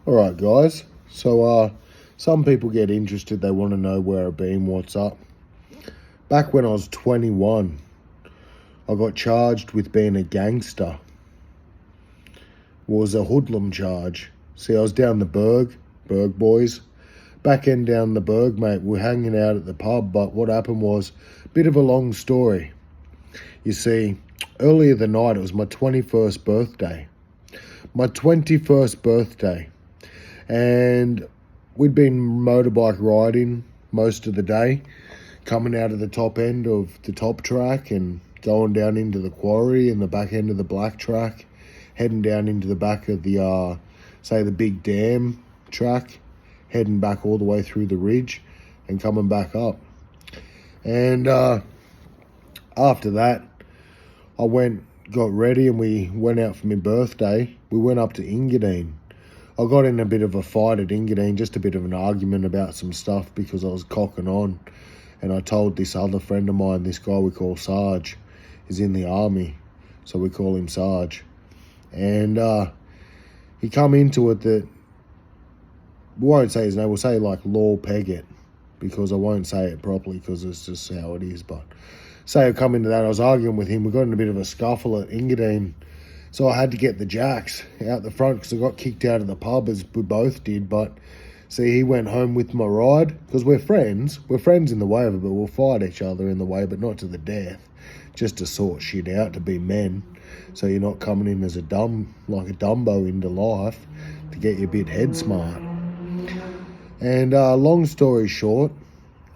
All right, guys. Some people get interested. They want to know where I've been, what's up. Back when I was 21, I got charged with being a gangster. It was a hoodlum charge. See, I was down the Berg boys. Back end down the Berg, mate. We're hanging out at the pub, but what happened was a bit of a long story. You see, earlier the night, it was my 21st birthday. My 21st birthday. And we'd been motorbike riding most of the day, coming out of the top end of the top track and going down into the quarry and the back end of the black track, heading down into the back of the, the big dam track, heading back all the way through the ridge and coming back up. And after that, I got ready and we went out for my birthday. We went up to Engadine. I got in a bit of a fight at Engadine, just a bit of an argument about some stuff because I was cocking on. And I told this other friend of mine, this guy we call Sarge, is in the army, so we call him Sarge. And he come into it that, we won't say his name, we'll say like Law Peggett, because I won't say it properly because it's just how it is. But say I come into that, I was arguing with him, we got in a bit of a scuffle at Engadine. So I had to get the Jacques out the front because I got kicked out of the pub, as we both did. But see, he went home with my ride because we're friends. We're friends in the way of it, but we'll fight each other in the way, but not to the death. Just to sort shit out, to be men. So you're not coming in as like a Dumbo into life, to get you a bit head smart. And long story short,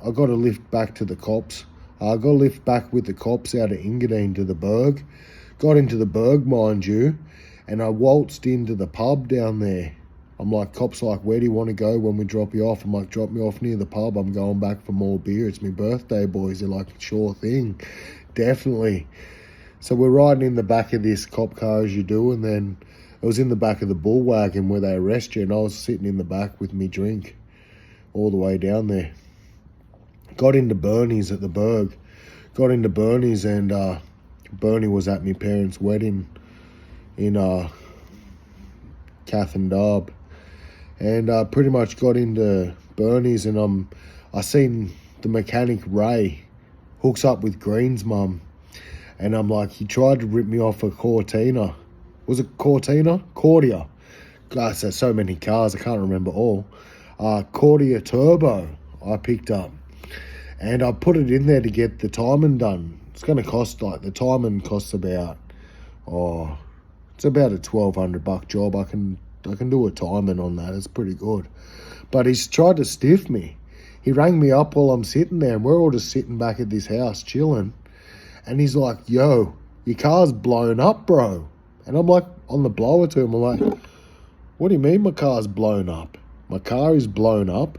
I got a lift back to the cops. I got a lift back with the cops out of Engadine to the Berg. Got into the Berg, mind you, and I waltzed into the pub down there. I'm like, cops like, where do you want to go when we drop you off? I'm like, drop me off near the pub. I'm going back for more beer. It's my birthday, boys. They're like, sure thing. Definitely. So we're riding in the back of this cop car as you do, and then it was in the back of the bull wagon where they arrest you, and I was sitting in the back with me drink all the way down there. Got into Bernie's at the Berg. Got into Bernie's and Bernie was at my parents' wedding in Cath and Darb, and pretty much got into Bernie's, and I seen the mechanic Ray hooks up with Green's mum, and I'm like, he tried to rip me off a Cortina. Was it Cortina? Cordia. Gosh, there's so many cars, I can't remember all. Cordia Turbo I picked up, and I put it in there to get the timing done. It's going to cost, the timing costs about, it's about a $1,200 job. I can do a timing on that. It's pretty good. But he's tried to stiff me. He rang me up while I'm sitting there, and we're all just sitting back at this house chilling. And he's like, yo, your car's blown up, bro. And I'm like, on the blower to him, I'm like, what do you mean my car's blown up? My car is blown up?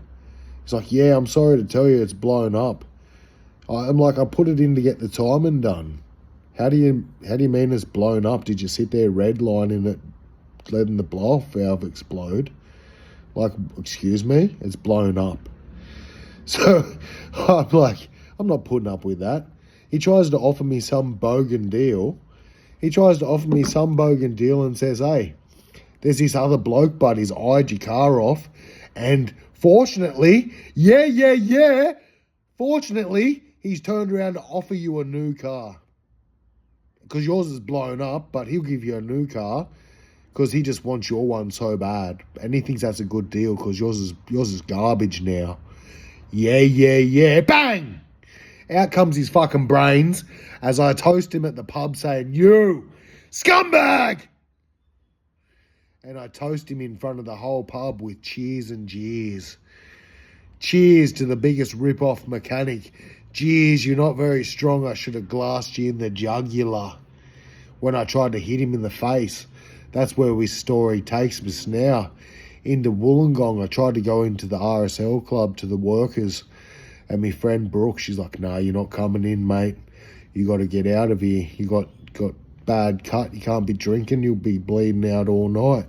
He's like, yeah, I'm sorry to tell you it's blown up. I'm like, I put it in to get the timing done. How do you mean it's blown up? Did you sit there redlining it, letting the blow-off valve explode? Like, excuse me? It's blown up. So I'm like, I'm not putting up with that. He tries to offer me some bogan deal. And says, hey, there's this other bloke, but he's eyed your car off. And fortunately, fortunately, he's turned around to offer you a new car. Because yours is blown up, but he'll give you a new car because he just wants your one so bad. And he thinks that's a good deal because yours is garbage now. Yeah. Bang! Out comes his fucking brains as I toast him at the pub saying, you scumbag! And I toast him in front of the whole pub with cheers and jeers. Cheers to the biggest rip-off mechanic. Jeez, you're not very strong. I should have glassed you in the jugular when I tried to hit him in the face. That's where this story takes us now. Into Wollongong, I tried to go into the RSL club to the workers, and my friend Brooke, she's like, no, you're not coming in, mate. You got to get out of here. You got bad cut. You can't be drinking. You'll be bleeding out all night.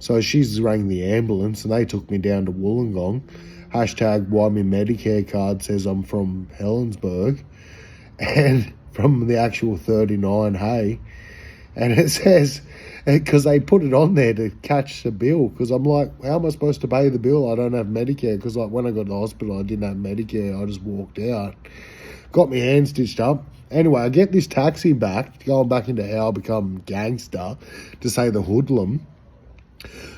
So she's rang the ambulance, and they took me down to Wollongong. Hashtag why my Medicare card says I'm from Helensburgh. And from the actual 39, hey, And it says, because they put it on there to catch the bill, because I'm like, how am I supposed to pay the bill? I don't have Medicare, because like when I got to the hospital, I didn't have Medicare. I just walked out, got my hand stitched up. Anyway, I get this taxi back, going back into how I become gangster, to say the hoodlum.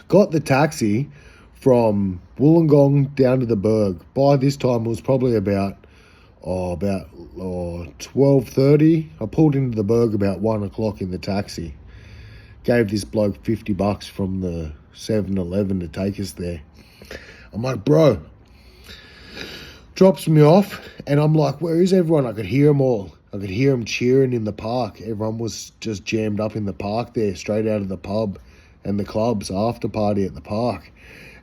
Got the taxi from Wollongong down to the Berg. By this time, it was probably about 12:30. I pulled into the Berg about 1 o'clock in the taxi. Gave this bloke $50 from the 7-Eleven to take us there. I'm like, bro. Drops me off, and I'm like, where is everyone? I could hear them all. I could hear them cheering in the park. Everyone was just jammed up in the park there, straight out of the pub and the club's after party at the park.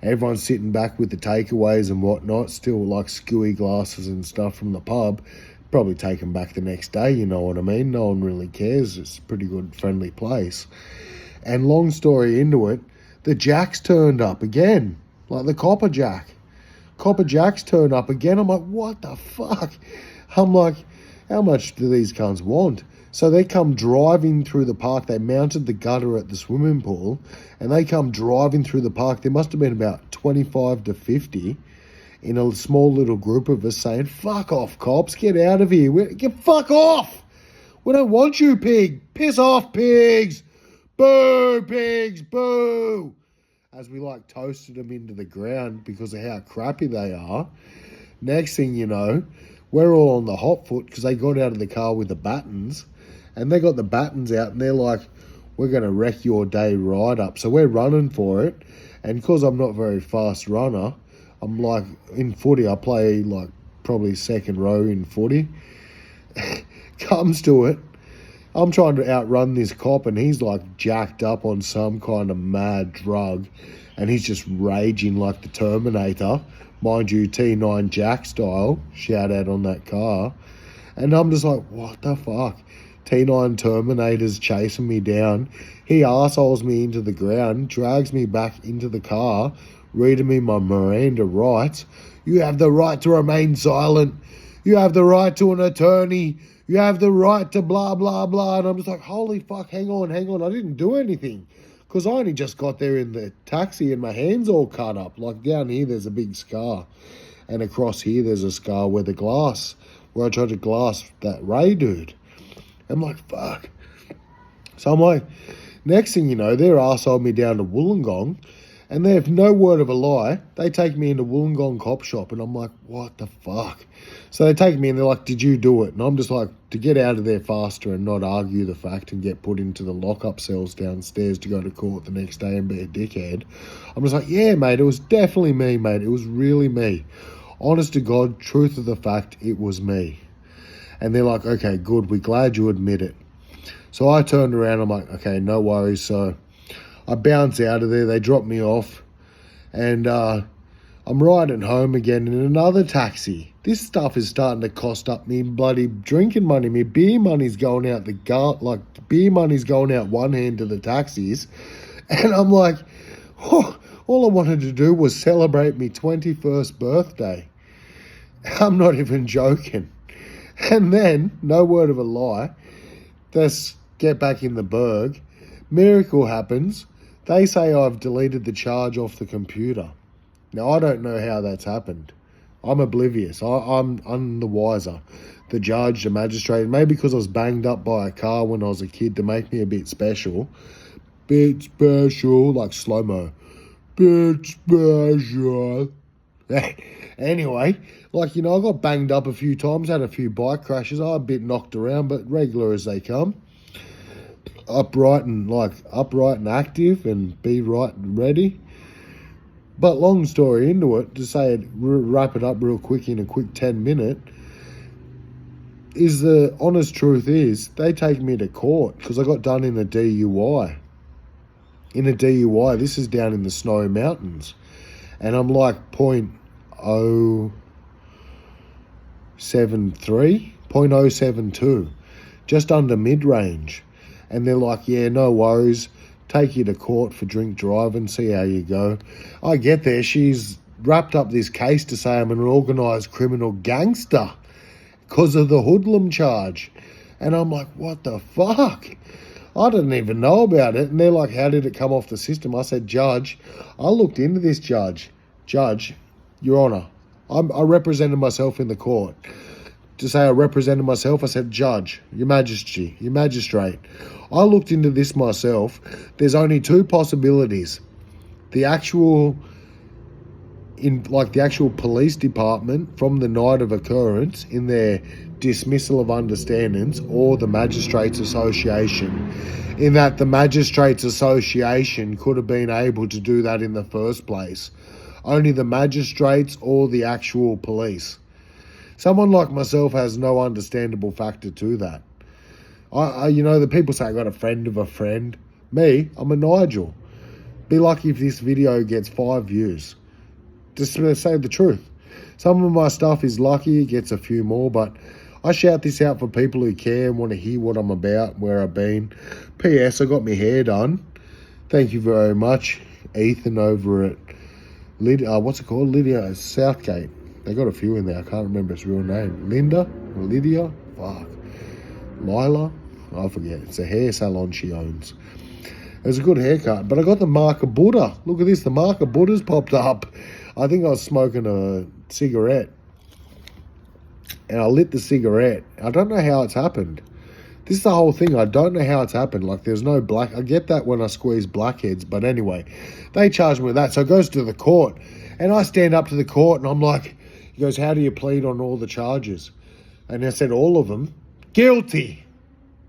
Everyone's sitting back with the takeaways and whatnot, still like skewy glasses and stuff from the pub. Probably take them back the next day, you know what I mean? No one really cares. It's a pretty good, friendly place. And long story into it, the Jacks turned up again, like the Copper Jack. Copper Jacks turned up again. I'm like, what the fuck? I'm like, how much do these cunts want? So they come driving through the park. They mounted the gutter at the swimming pool, and they come driving through the park. There must have been about 25 to 50 in a small little group of us saying, fuck off, cops, get out of here. Get fuck off. We don't want you, pig. Piss off, pigs. Boo, pigs, boo. As we like toasted them into the ground because of how crappy they are. Next thing you know, we're all on the hot foot because they got out of the car with the batons. And they got the batons out and they're like, we're going to wreck your day right up. So we're running for it. And because I'm not a very fast runner, I'm like, in footy, I play like probably second row in footy. Comes to it. I'm trying to outrun this cop and he's like jacked up on some kind of mad drug. And he's just raging like the Terminator. Mind you, T9 Jack style. Shout out on that car. And I'm just like, what the fuck? T9 Terminator's chasing me down. He arseholes me into the ground, drags me back into the car, reading me my Miranda rights. You have the right to remain silent. You have the right to an attorney. You have the right to blah, blah, blah. And I'm just like, holy fuck, hang on. I didn't do anything. Because I only just got there in the taxi and my hand's all cut up. Like down here, there's a big scar. And across here, there's a scar where I tried to glass that Ray dude. I'm like, fuck. So I'm like, next thing you know, they're arsehole me down to Wollongong, and they have no word of a lie. They take me into Wollongong cop shop, and I'm like, what the fuck? So they take me and they're like, did you do it? And I'm just like, to get out of there faster and not argue the fact and get put into the lockup cells downstairs to go to court the next day and be a dickhead. I'm just like, yeah, mate, it was definitely me, mate. It was really me. Honest to God, truth of the fact, it was me. And they're like, okay, good, we're glad you admit it. So I turned around, I'm like, okay, no worries. So I bounce out of there, they drop me off, and I'm riding home again in another taxi. This stuff is starting to cost up me bloody drinking money. Me beer money's going out beer money's going out one hand to the taxis. And I'm like, oh, all I wanted to do was celebrate my 21st birthday. I'm not even joking. And then, no word of a lie, let's get back in the Berg. Miracle happens. They say I've deleted the charge off the computer. Now, I don't know how that's happened. I'm oblivious. I'm the wiser. The judge, the magistrate, maybe because I was banged up by a car when I was a kid to make me a bit special. Bit special, like slow-mo. Bit special. Anyway, like, you know, I got banged up a few times, had a few bike crashes. I was a bit knocked around, but regular as they come. Upright and active and be right and ready. But long story into it, to say it, wrap it up real quick in a quick 10-minute, is the honest truth is they take me to court because I got done in a DUI. In a DUI, this is down in the Snowy Mountains. And I'm like 0.072, just under mid-range. And they're like, yeah, no worries, take you to court for drink driving, see how you go. I get there, she's wrapped up this case to say I'm an organised criminal gangster because of the hoodlum charge. And I'm like, what the fuck? I didn't even know about it. And they're like, how did it come off the system? I said, Judge, I looked into this, Judge. Judge, Your Honour, I represented myself in the court. To say I represented myself, I said, Judge, Your Majesty, Your Magistrate, I looked into this myself. There's only two possibilities. The actual police department from the night of occurrence in their dismissal of understandings, or the Magistrates Association, in that the Magistrates Association could have been able to do that in the first place. Only the magistrates or the actual police. Someone like myself has no understandable factor to that. The people say I got a friend of a friend. Me, I'm a Nigel. Be lucky if this video gets 5 views. Just to say the truth. Some of my stuff is lucky, it gets a few more, but I shout this out for people who care and want to hear what I'm about, where I've been. P.S. I got my hair done. Thank you very much, Ethan over at Lydia Southgate. They got a few in there. I can't remember its real name. Linda or Lydia? Fuck. Lila? I forget. It's a hair salon she owns. It was a good haircut, but I got the mark of Buddha. Look at this. The mark of Buddha's popped up. I think I was smoking a cigarette, and I lit the cigarette. I don't know how it's happened. This is the whole thing. I don't know how it's happened. Like, there's no black. I get that when I squeeze blackheads, but anyway, they charged me with that. So it goes to the court, and I stand up to the court, and I'm like, he goes, how do you plead on all the charges? And I said, all of them. Guilty.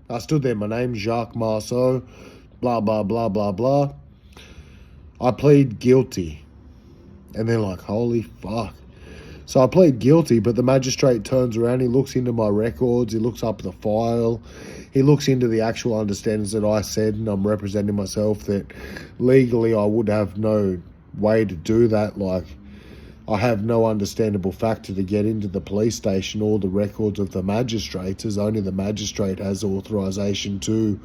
I stood there. My name's Jacques Marceau. Blah, blah, blah, blah, blah. I plead guilty. And they're like, holy fuck. So I plead guilty, but the magistrate turns around, he looks into my records, he looks up the file, he looks into the actual understandings that I said, and I'm representing myself that legally I would have no way to do that. Like, I have no understandable factor to get into the police station or the records of the magistrates, as only the magistrate has authorisation to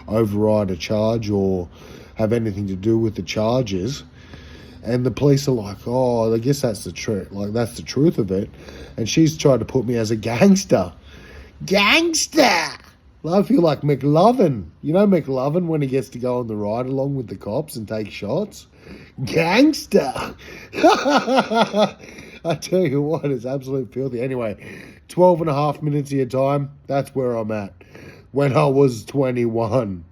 override a charge or have anything to do with the charges. And the police are like, oh, I guess that's the truth. Like, that's the truth of it. And she's tried to put me as a gangster. Gangster! I feel like McLovin. You know McLovin when he gets to go on the ride along with the cops and take shots? Gangster! I tell you what, it's absolute filthy. Anyway, 12 and a half minutes of your time, that's where I'm at. When I was 21.